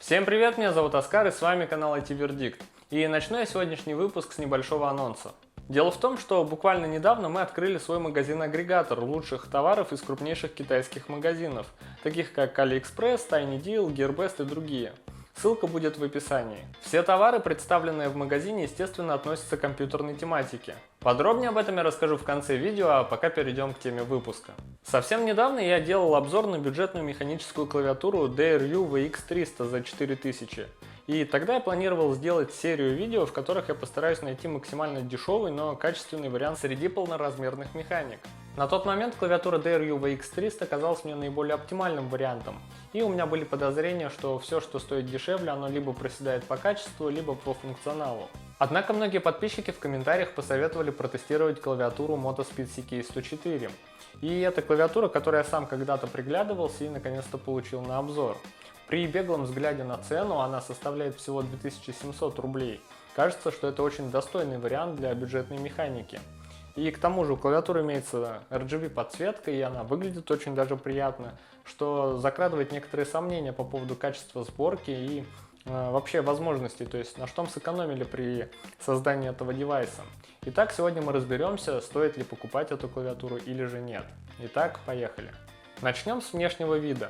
Всем привет, меня зовут Оскар и с вами канал IT Вердикт. И начну я сегодняшний выпуск с небольшого анонса. Дело в том, что буквально недавно мы открыли свой магазин-агрегатор лучших товаров из крупнейших китайских магазинов, таких как AliExpress, TinyDeal, GearBest и другие. Ссылка будет в описании. Все товары, представленные в магазине, естественно, относятся к компьютерной тематике. Подробнее об этом я расскажу в конце видео, а пока перейдем к теме выпуска. Совсем недавно я делал обзор на бюджетную механическую клавиатуру DRU VX300 за 4000. И тогда я планировал сделать серию видео, в которых я постараюсь найти максимально дешевый, но качественный вариант среди полноразмерных механик. На тот момент клавиатура DRU VX300 казалась мне наиболее оптимальным вариантом, и у меня были подозрения, что все, что стоит дешевле, оно либо проседает по качеству, либо по функционалу. Однако многие подписчики в комментариях посоветовали протестировать клавиатуру Motospeed CK104. И это клавиатура, к которой я сам когда-то приглядывался и наконец-то получил на обзор. При беглом взгляде на цену она составляет всего 2700 рублей. Кажется, что это очень достойный вариант для бюджетной механики. И к тому же у клавиатуры имеется RGB подсветка, и она выглядит очень даже приятно, что закрадывает некоторые сомнения по поводу качества сборки и вообще возможностей, то есть на что мы сэкономили при создании этого девайса. Итак, сегодня мы разберемся, стоит ли покупать эту клавиатуру или же нет. Итак, поехали. Начнем с внешнего вида.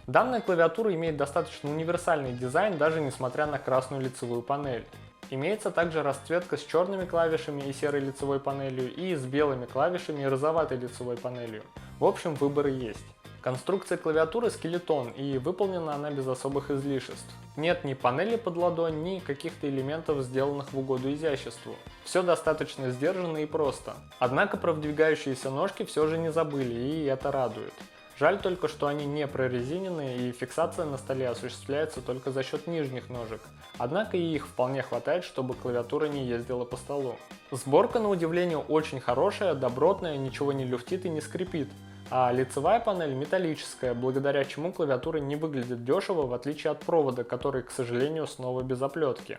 Данная клавиатура имеет достаточно универсальный дизайн, даже несмотря на красную лицевую панель. Имеется также расцветка с черными клавишами и серой лицевой панелью, и с белыми клавишами и розоватой лицевой панелью. В общем, выбор есть. Конструкция клавиатуры скелетон, и выполнена она без особых излишеств. Нет ни панели под ладонь, ни каких-то элементов, сделанных в угоду изяществу. Все достаточно сдержанно и просто. Однако про вдвигающиеся ножки все же не забыли, и это радует. Жаль только, что они не прорезиненные, и фиксация на столе осуществляется только за счет нижних ножек. Однако и их вполне хватает, чтобы клавиатура не ездила по столу. Сборка, на удивление, очень хорошая, добротная, ничего не люфтит и не скрипит. А лицевая панель металлическая, благодаря чему клавиатура не выглядит дешево, в отличие от провода, который, к сожалению, снова без оплетки.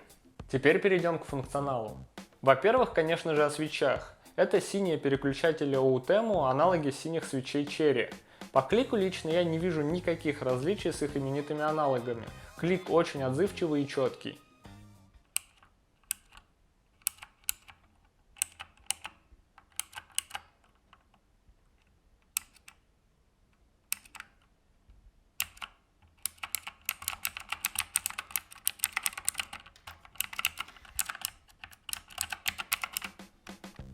Теперь перейдем к функционалу. Во-первых, конечно же, о свитчах. Это синие переключатели OUTEMU, аналоги синих свитчей Cherry. По клику лично я не вижу никаких различий с их именитыми аналогами. Клик очень отзывчивый и четкий.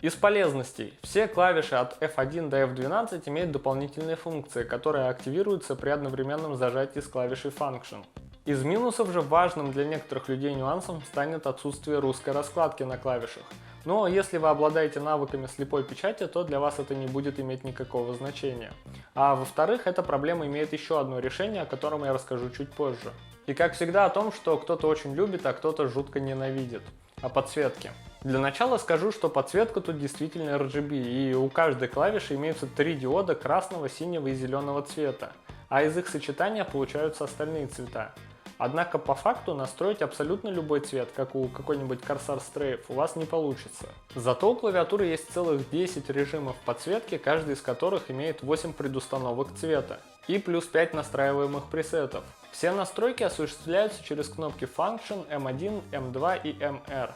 Из полезностей. Все клавиши от F1 до F12 имеют дополнительные функции, которые активируются при одновременном зажатии с клавишей Function. Из минусов же важным для некоторых людей нюансом станет отсутствие русской раскладки на клавишах. Но если вы обладаете навыками слепой печати, то для вас это не будет иметь никакого значения. А во-вторых, эта проблема имеет еще одно решение, о котором я расскажу чуть позже. И как всегда о том, что кто-то очень любит, а кто-то жутко ненавидит. О подсветке. Для начала скажу, что подсветка тут действительно RGB, и у каждой клавиши имеются 3 диода красного, синего и зеленого цвета, а из их сочетания получаются остальные цвета. Однако по факту настроить абсолютно любой цвет, как у какой-нибудь Corsair Strafe, у вас не получится. Зато у клавиатуры есть целых 10 режимов подсветки, каждый из которых имеет 8 предустановок цвета и плюс 5 настраиваемых пресетов. Все настройки осуществляются через кнопки Function, M1, M2 и MR.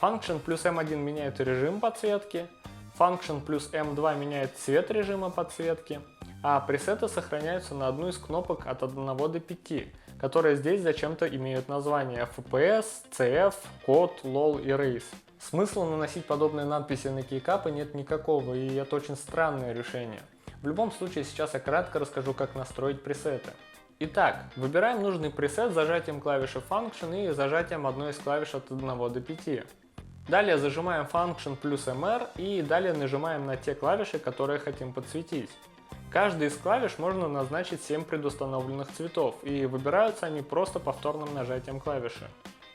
Function плюс M1 меняет режим подсветки, Function плюс M2 меняет цвет режима подсветки, а пресеты сохраняются на одну из кнопок от 1 до 5, которые здесь зачем-то имеют название FPS, CF, Code, LOL и Race. Смысла наносить подобные надписи на кейкапы нет никакого, и это очень странное решение. В любом случае, сейчас я кратко расскажу, как настроить пресеты. Итак, выбираем нужный пресет зажатием клавиши Function и зажатием одной из клавиш от 1 до 5. Далее зажимаем Function плюс MR и далее нажимаем на те клавиши, которые хотим подсветить. Каждой из клавиш можно назначить 7 предустановленных цветов, и выбираются они просто повторным нажатием клавиши.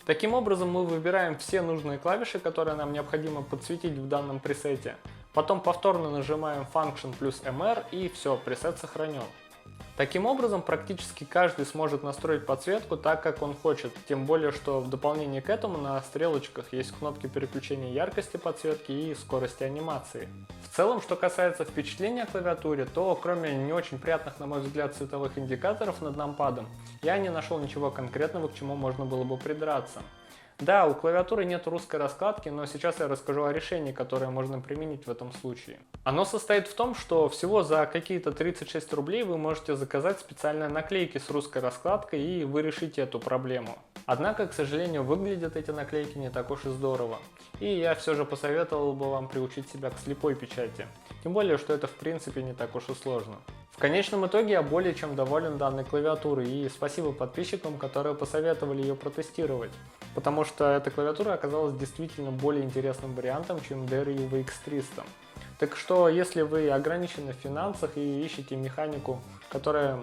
Таким образом мы выбираем все нужные клавиши, которые нам необходимо подсветить в данном пресете. Потом повторно нажимаем Function плюс MR и все, пресет сохранен. Таким образом, практически каждый сможет настроить подсветку так, как он хочет, тем более, что в дополнение к этому на стрелочках есть кнопки переключения яркости подсветки и скорости анимации. В В целом, что касается впечатления о клавиатуре, то кроме не очень приятных, на мой взгляд, цветовых индикаторов над нампадом, я не нашел ничего конкретного, к чему можно было бы придраться. Да, у клавиатуры нет русской раскладки, но сейчас я расскажу о решении, которое можно применить в этом случае. Оно состоит в том, что всего за какие-то 36 рублей вы можете заказать специальные наклейки с русской раскладкой, и вы решите эту проблему. Однако, к сожалению, выглядят эти наклейки не так уж и здорово. И я все же посоветовал бы вам приучить себя к слепой печати. Тем более, что это в принципе не так уж и сложно. В конечном итоге я более чем доволен данной клавиатурой, и спасибо подписчикам, которые посоветовали ее протестировать. Потому что эта клавиатура оказалась действительно более интересным вариантом, чем Derry UVX300. Так что, если вы ограничены в финансах и ищете механику, которая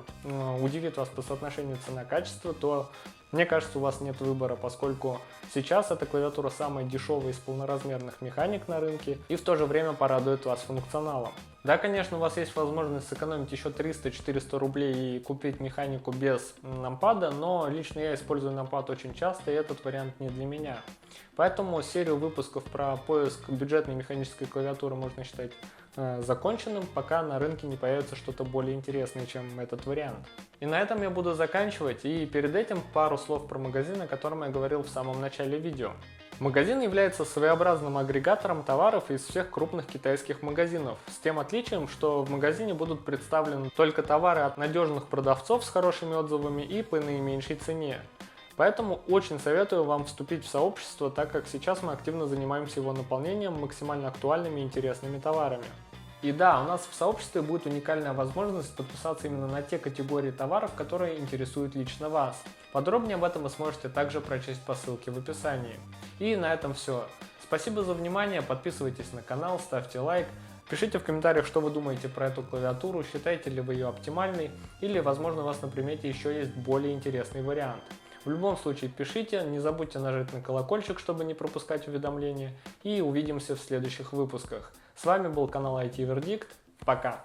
удивит вас по соотношению цена-качество, то мне кажется, у вас нет выбора, поскольку сейчас эта клавиатура самая дешевая из полноразмерных механик на рынке и в то же время порадует вас функционалом. Да, конечно, у вас есть возможность сэкономить еще 300-400 рублей и купить механику без нампада, но лично я использую нампад очень часто, и этот вариант не для меня. Поэтому серию выпусков про поиск бюджетной механической клавиатуры можно считать законченным, пока на рынке не появится что-то более интересное, чем этот вариант. И на этом я буду заканчивать, и перед этим пару слов про магазин, о котором я говорил в самом начале видео. Магазин является своеобразным агрегатором товаров из всех крупных китайских магазинов, с тем отличием, что в магазине будут представлены только товары от надежных продавцов с хорошими отзывами и по наименьшей цене. Поэтому очень советую вам вступить в сообщество, так как сейчас мы активно занимаемся его наполнением максимально актуальными и интересными товарами. И да, у нас в сообществе будет уникальная возможность подписаться именно на те категории товаров, которые интересуют лично вас. Подробнее об этом вы сможете также прочесть по ссылке в описании. И на этом все. Спасибо за внимание, подписывайтесь на канал, ставьте лайк, пишите в комментариях, что вы думаете про эту клавиатуру, считаете ли вы ее оптимальной, или возможно у вас на примете еще есть более интересный вариант. В любом случае пишите, не забудьте нажать на колокольчик, чтобы не пропускать уведомления, и увидимся в следующих выпусках. С вами был канал IT Verdict. Пока!